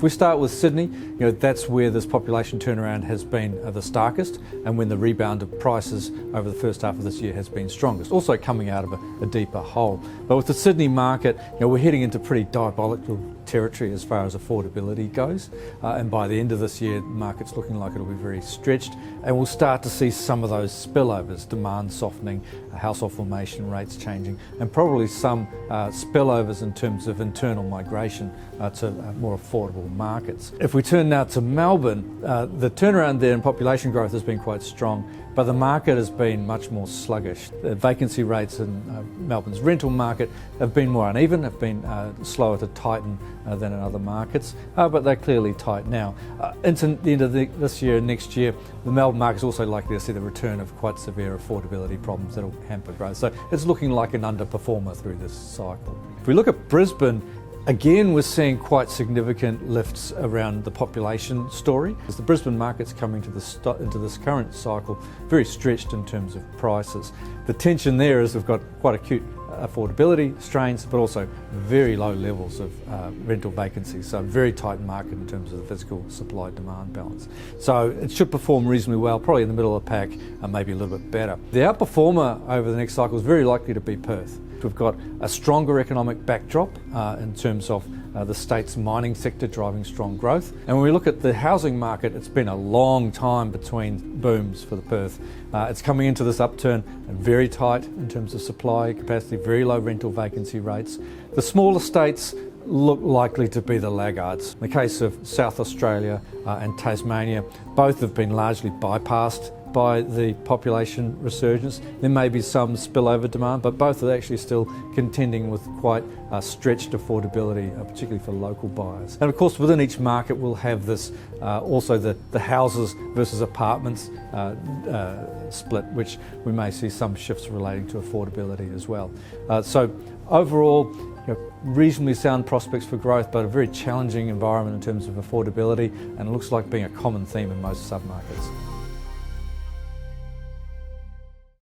we start with Sydney, that's where this population turnaround has been the starkest, and when the rebound of prices over the first half of this year has been strongest, also coming out of a deeper hole. But with the Sydney market, we're heading into pretty diabolical territory as far as affordability goes, and by the end of this year, the market's looking like it'll be very stretched, and we'll start to see some of those spillovers, demand softening, household formation rates changing, and probably some spillovers in terms of internal migration to more affordable markets. If we turn now to Melbourne, the turnaround there in population growth has been quite strong, but the market has been much more sluggish. The vacancy rates in Melbourne's rental market have been more uneven, have been slower to tighten than in other markets, but they're clearly tight now. Into the end of this year and next year, the Melbourne market is also likely to see the return of quite severe affordability problems that will hamper growth. So it's looking like an underperformer through this cycle. If we look at Brisbane, again, we're seeing quite significant lifts around the population story. As the Brisbane market's coming to into this current cycle, very stretched in terms of prices. The tension there is we've got quite acute affordability strains, but also very low levels of rental vacancies, so a very tight market in terms of the physical supply-demand balance. So it should perform reasonably well, probably in the middle of the pack, maybe a little bit better. The outperformer over the next cycle is very likely to be Perth. We've got a stronger economic backdrop in terms of the state's mining sector driving strong growth. And when we look at the housing market, it's been a long time between booms for the Perth. It's coming into this upturn and very tight in terms of supply capacity, very low rental vacancy rates. The smaller states look likely to be the laggards. In the case of South Australia and Tasmania, both have been largely bypassed by the population resurgence. There may be some spillover demand, but both are actually still contending with quite stretched affordability, particularly for local buyers. And of course, within each market, we'll have this also the houses versus apartments split, which we may see some shifts relating to affordability as well. So overall, reasonably sound prospects for growth, but a very challenging environment in terms of affordability, and it looks like being a common theme in most submarkets.